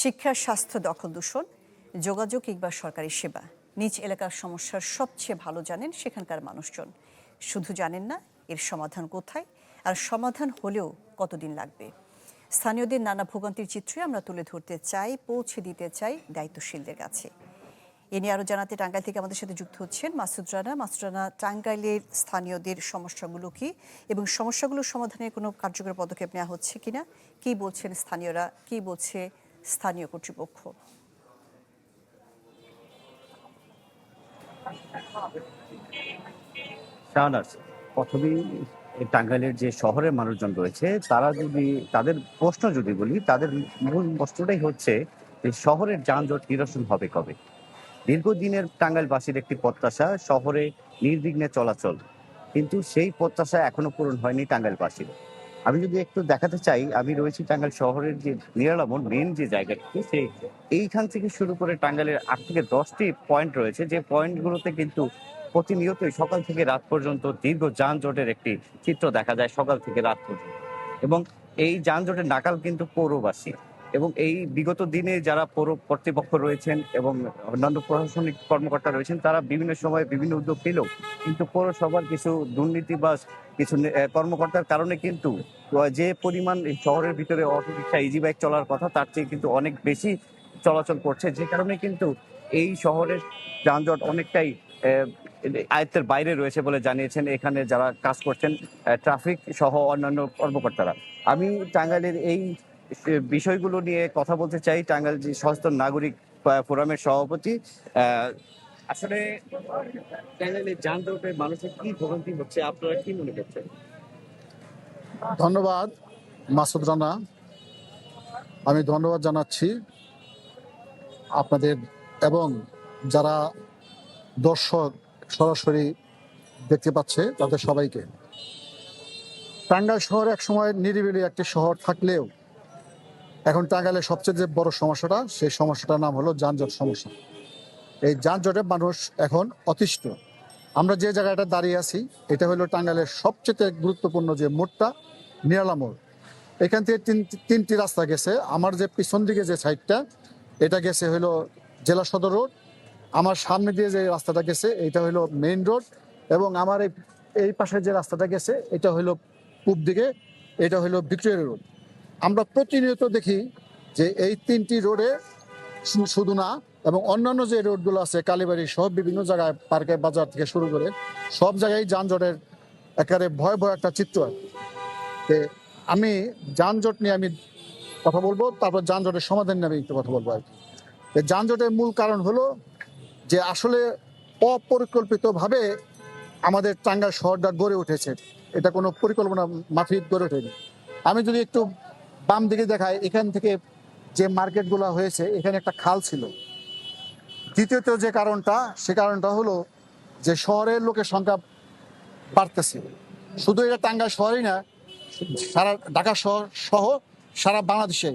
শিক্ষা, স্বাস্থ্য, দখল দূষণ, যোগাযোগ কিংবা সরকারি সেবা, নিজ এলাকার সমস্যার সবচেয়ে ভালো জানেন সেখানকার মানুষজন। শুধু জানেন না এর সমাধান কোথায়, আর সমাধান হলেও কতদিন লাগবে। স্থানীয়দের নানা ভোগান্তির চিত্রই আমরা তুলে ধরতে চাই, পৌঁছে দিতে চাই দায়িত্বশীলদের কাছে। এ নিয়ে আরও জানাতে টাঙ্গাইল থেকে আমাদের সাথে যুক্ত হচ্ছেন মাসুদ রানা। মাসুদ রানা, টাঙ্গাইলের স্থানীয়দের সমস্যাগুলো কি এবং সমস্যাগুলো সমাধানের কোনো কার্যকর পদক্ষেপ নেওয়া হচ্ছে কিনা, কি বলছেন স্থানীয়রা, কি বলছে স্থানীয় কর্তৃপক্ষ? প্রথমেই টাঙ্গাইলের যে শহরের মানুষজন রয়েছে তারা যদি তাদের প্রশ্ন যদি বলি, তাদের মূল প্রশ্নটাই হচ্ছে যে শহরের যানজট নিরসন হবে কবে। দীর্ঘদিনের টাঙ্গাইলবাসীর একটি প্রত্যাশা শহরে নির্বিঘ্নে চলাচল, কিন্তু সেই প্রত্যাশা এখনো পূরণ হয়নি টাঙ্গাইলবাসীর। আমি যদি একটু দেখাতে চাই, আমি রয়েছি টাঙ্গাইল শহরের যে নিরালামন মেন যে জায়গাটি, সেই এইখান থেকে শুরু করে টাঙ্গাইলের ৮ থেকে ১০টি পয়েন্ট রয়েছে, যে পয়েন্টগুলোতে কিন্তু প্রতিনিয়তই সকাল থেকে রাত পর্যন্ত দীর্ঘ যানজটের একটি চিত্র দেখা যায় সকাল থেকে রাত পর্যন্ত। এবং এই যানজটের নাকাল কিন্তু পৌরবাসী, এবং এই বিগত দিনে যারা পৌর কর্তৃপক্ষ রয়েছেন এবং অন্যান্য প্রশাসনিক কর্মকর্তা রয়েছেন, তারা বিভিন্ন সময় বিভিন্ন উদ্যোগ নিলেও কিন্তু পৌরসভার কিছু দুর্নীতিবাজ কিছু কর্মকর্তার কারণে কিন্তু যে পরিমাণ এই শহরের ভিতরে অটো রিক্সা, ইজি বাইক চলার কথা তার চেয়ে কিন্তু অনেক বেশি চলাচল করছে, যে কারণে কিন্তু এই শহরের যানজট অনেকটাই আয়ত্তের বাইরে রয়েছে বলে জানিয়েছেন এখানে যারা কাজ করছেন ট্রাফিক সহ অন্যান্য কর্মকর্তারা। আমি টাঙ্গাইলের এই বিষয়গুলো নিয়ে কথা বলতে চাই টাঙ্গাইল যে সচেতন নাগরিক ফোরামের সভাপতি। আসলে টাঙ্গাইলের যানজটে মানুষের কি ভোগান্তি হচ্ছে, আপনারা কি মনে করছেন? ধন্যবাদ মাসুদ রানা। আমি ধন্যবাদ জানাচ্ছি আপনাদের এবং যারা দর্শক সরাসরি দেখতে পাচ্ছে তাদের সবাইকে। টাঙ্গাইল শহর এক সময় নিরিবিলি একটি শহর থাকলেও এখন টাঙ্গাইলের সবচেয়ে যে বড় সমস্যাটা, সেই সমস্যাটার নাম হলো যানজট সমস্যা। এই যানজটে মানুষ এখন অতিষ্ঠ। আমরা যে জায়গাটা দাঁড়িয়ে আছি এটা হলো টাঙ্গাইলের সবচেয়ে গুরুত্বপূর্ণ যে মোড়টা, নিরালা মোড়। এখান থেকে তিনটি রাস্তা গেছে। আমার যে পিছন দিকে যে সাইডটা, এটা গেছে হলো জেলা সদর রোড। আমার সামনে দিয়ে যে রাস্তাটা গেছে এটা হলো মেইন রোড, এবং আমার এই পাশে যে রাস্তাটা গেছে এটা হলো পূব দিকে, এটা হলো ভিক্টোরিয়া রোড। আমরা প্রতিনিয়ত দেখি যে এই তিনটি রোডে শুধু না, এবং অন্যান্য যে রোডগুলো আছে কালীবাড়ি সব বিভিন্ন জায়গায়, পার্কে বাজার থেকে শুরু করে সব জায়গায় যানজটের একেবারে ভয় একটা চিত্র। আমি যানজট নিয়ে আমি কথা বলবো, তারপর যানজটের সমাধান নিয়ে আমি একটু কথা বলবো আর কি। যানজটের মূল কারণ হলো যে আসলে অপরিকল্পিতভাবে আমাদের টাঙ্গাইল শহরটা গড়ে উঠেছে। এটা কোনো পরিকল্পনা মাফিক গড়ে ওঠেনি। আমি যদি একটু বাম দিকে দেখাই, এখান থেকে যে মার্কেটগুলো হয়েছে, এখানে একটা খাল ছিল। দ্বিতীয়ত যে কারণটা, সে কারণটা হলো যে শহরের লোকের সংখ্যা বাড়তেছে। শুধু এটা টাঙ্গাইল শহরই না, সারা ঢাকা শহর সহ সারা বাংলাদেশে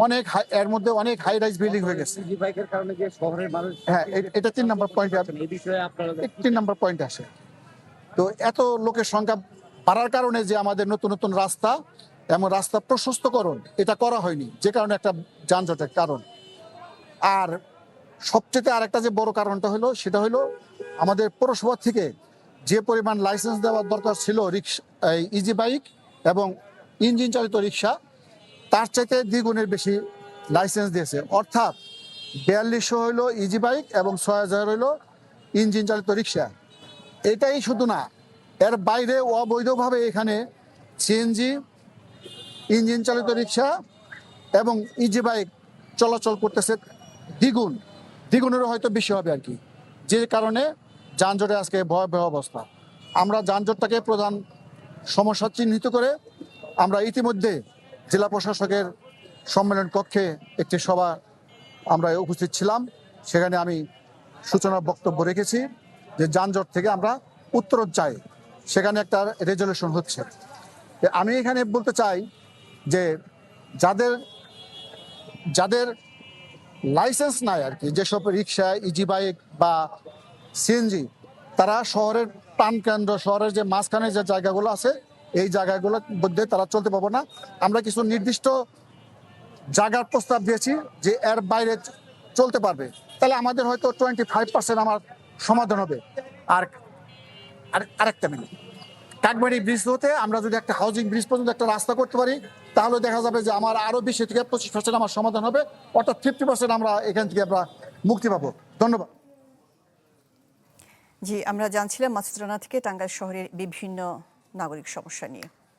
অনেক এর মধ্যে অনেক হাই রাইজ বিল্ডিং হয়ে গেছে। হ্যাঁ, এটা 3 নম্বর পয়েন্টে, এই বিষয়ে আপনারা 3 নম্বর পয়েন্টে আসে। তো এত লোকের সংখ্যা বাড়ার কারণে যে আমাদের নতুন নতুন রাস্তা এবং রাস্তা প্রশস্তকরণ এটা করা হয়নি, যে কারণে একটা যানজটের কারণ। আর সবচেয়ে আরেকটা যে বড় কারণটা হলো, সেটা হলো আমাদের পৌরসভা থেকে যে পরিমাণ লাইসেন্স দেওয়ার দরকার ছিল রিক্সা, ইজি বাইক এবং ইঞ্জিন চালিত রিক্সা, তার চাইতে দ্বিগুণের বেশি লাইসেন্স দিয়েছে। অর্থাৎ 4200 হইলো ইজি বাইক এবং 6000 হইলো ইঞ্জিন চালিত রিক্সা। এটাই শুধু না, এর বাইরে অবৈধভাবে এখানে সিএনজি, ইঞ্জিন চালিত রিক্সা এবং ইজি বাইক চলাচল করতেছে দ্বিগুণেরও হয়তো বেশি হবে আর কি, যে কারণে যানজটে আজকে ভয়াবহ অবস্থা। আমরা যানজটটাকে প্রধান সমস্যা চিহ্নিত করে আমরা ইতিমধ্যে জেলা প্রশাসকের সম্মেলন কক্ষে একটি সভা আমরা উপস্থিত ছিলাম। সেখানে আমি সূচনা বক্তব্য রেখেছি যে যানজট থেকে আমরা উত্তরণ চাই, সেখানে একটা রেজলিউশন হচ্ছে। আমি এখানে বলতে চাই যে যাদের লাইসেন্স নাই আর কি, যেসব রিক্সা, ইজি বাইক বা সিএনজি, তারা শহরের প্রাণকেন্দ্র, শহরের যে মাঝখানে যে জায়গাগুলো আছে, এই জায়গাগুলোর মধ্যে তারা চলতে পারবো না। আমরা কিছু নির্দিষ্ট জায়গার প্রস্তাব দিয়েছি যে এর বাইরে চলতে পারবে, তাহলে আমাদের হয়তো 25% আমার সমাধান হবে। আর আরেকটা মিনিট, কাকবাড়ি ব্রিজ হতে আমরা যদি একটা হাউজিং ব্রিজ পর্যন্ত একটা রাস্তা করতে পারি, তাহলে দেখা যাবে যে আমার আরো 20 থেকে 25% আমার সমাধান হবে, অর্থাৎ 50% আমরা এখান থেকে আমরা মুক্তি পাবো। ধন্যবাদ। জি, আমরা জানছিলাম মাসুদ রানা থেকে টাঙ্গাইল শহরের বিভিন্ন নাগরিক সমস্যা নিয়ে।